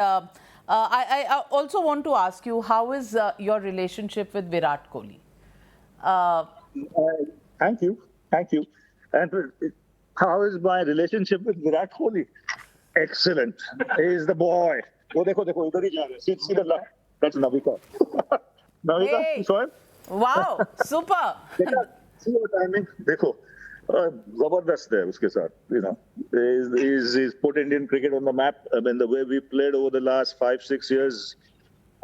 I also want to ask you, how is your relationship with Virat Kohli? Uh, Thank you. Thank you. And how is my relationship with Virat Kohli? Excellent. He is the boy. Oh, देखो देखो इधर ही जा रहे हैं. See the luck. That's Navika. Navika, you hey, saw him? wow, super. देखा? See your timing. देखो. जबरदस्त है उसके साथ. You know, he's put Indian cricket on the map. I mean, the way we played over the last 5-6 years.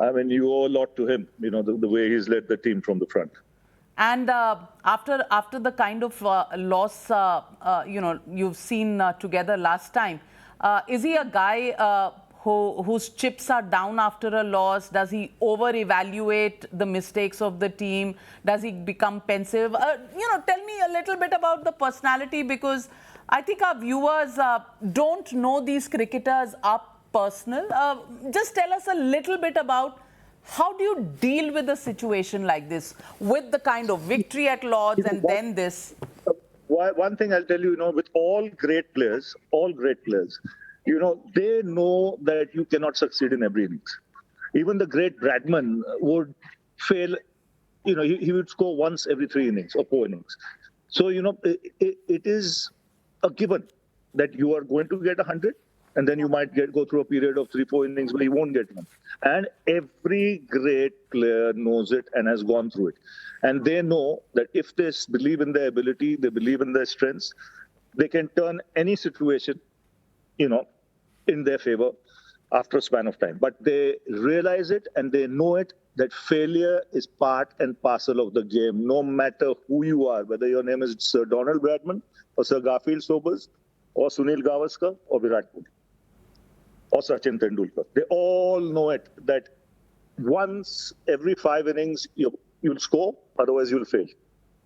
I mean, you owe a lot to him. You know, the way he's led the team from the front. And after the kind of loss, you've seen together last time, is he a guy whose chips are down after a loss? Does he over-evaluate the mistakes of the team? Does he become pensive? Tell me a little bit about the personality, because I think our viewers don't know these cricketers up personal. Just tell us a little bit about how do you deal with a situation like this, with the kind of victory at Lords and then this? One thing I'll tell you, with all great players, they know that you cannot succeed in every innings. Even the great Bradman would fail, he would score once every 3 innings or 4 innings. So, it is a given that you are going to get 100. And then you might go through a period of 3-4 innings where you won't get one. And every great player knows it and has gone through it. And they know that if they believe in their ability, they believe in their strengths, they can turn any situation, in their favor after a span of time. But they realize it and they know it, that failure is part and parcel of the game, no matter who you are, whether your name is Sir Donald Bradman or Sir Garfield Sobers or Sunil Gavaskar or Virat Kohli or Sachin Tendulkar. They all know it, that once every 5 innings you'll score, otherwise you'll fail.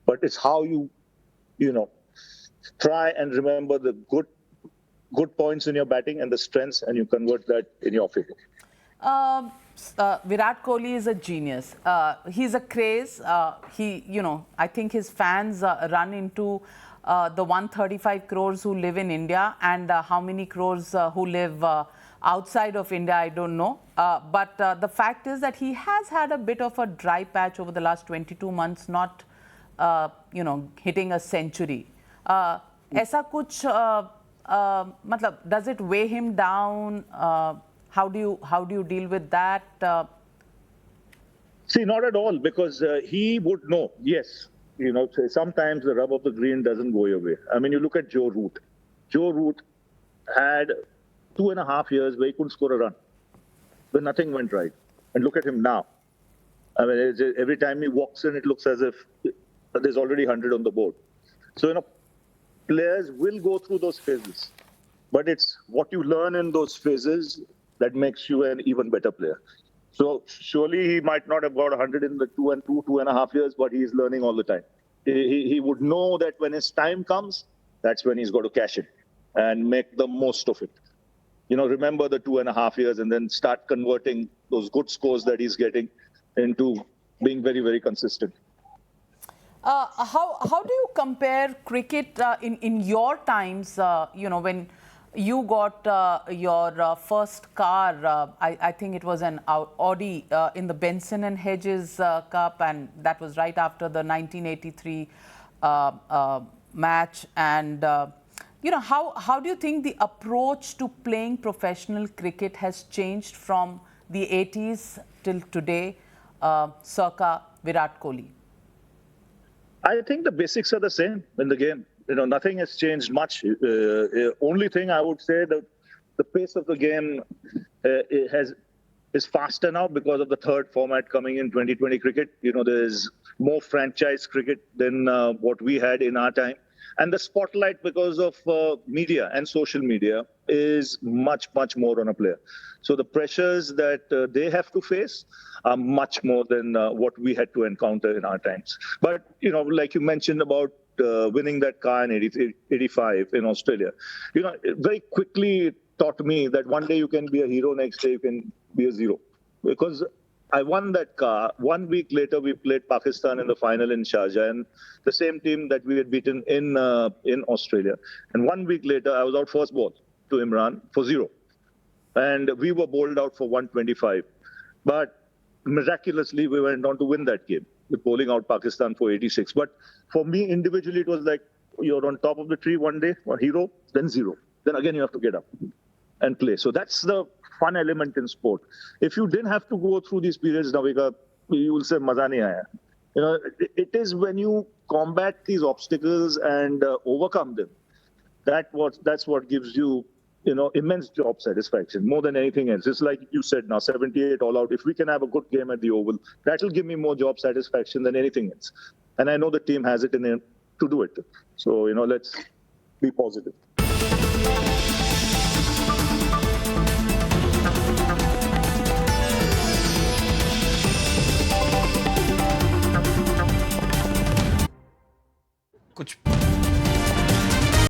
But it's how you try and remember the good points in your batting and the strengths, and you convert that in your favor. Virat Kohli is a genius. He's a craze. I think his fans run into the 135 crores who live in India, and how many crores who live outside of India, I don't know. But the fact is that he has had a bit of a dry patch over the last 22 months, not, hitting a century. ऐसा कुछ, does it weigh him down? How do you deal with that? See, not at all, because he would know. Yes, sometimes the rub of the green doesn't go your way. I mean, you look at Joe Root. Joe Root had 2.5 years where he couldn't score a run, where nothing went right. And look at him now. I mean, every time he walks in, it looks as if there's already 100 on the board. So, players will go through those phases. But it's what you learn in those phases that makes you an even better player. So surely he might not have got 100 in the 2.5 years, but he's learning all the time. He would know that when his time comes, that's when he's got to cash it and make the most of it. Remember the 2.5 years and then start converting those good scores that he's getting into being very, very consistent. How do you compare cricket in your times, when you got your first car? I think it was an Audi in the Benson and Hedges Cup, and that was right after the 1983 match. And how do you think the approach to playing professional cricket has changed from the 80s till today, circa Virat Kohli? I think the basics are the same in the game. Nothing has changed much. Only thing I would say that the pace of the game is faster now because of the third format coming in 2020 cricket. There's more franchise cricket than what we had in our time. And the spotlight, because of media and social media, is much, much more on a player. So the pressures that they have to face are much more than what we had to encounter in our times. But, like you mentioned about winning that car in 85 in Australia, very quickly taught me that one day you can be a hero, next day you can be a zero. Because I won that car. 1 week later, we played Pakistan in the final in Sharjah, and the same team that we had beaten in Australia. And 1 week later, I was out first ball to Imran for 0. and we were bowled out for 125. But miraculously, we went on to win that game with bowling out Pakistan for 86. But for me individually, it was like you're on top of the tree one day, a hero, then zero. Then again, you have to get up and play. So that's the fun element in sport. If you didn't have to go through these periods, Navika, you will say, maza nahi aaya. You know, it is when you combat these obstacles and overcome them, that's what gives you, immense job satisfaction more than anything else. It's like you said now, 78 all out. If we can have a good game at the Oval, that'll give me more job satisfaction than anything else. And I know the team has it in it to do it. So, let's be positive. कुछ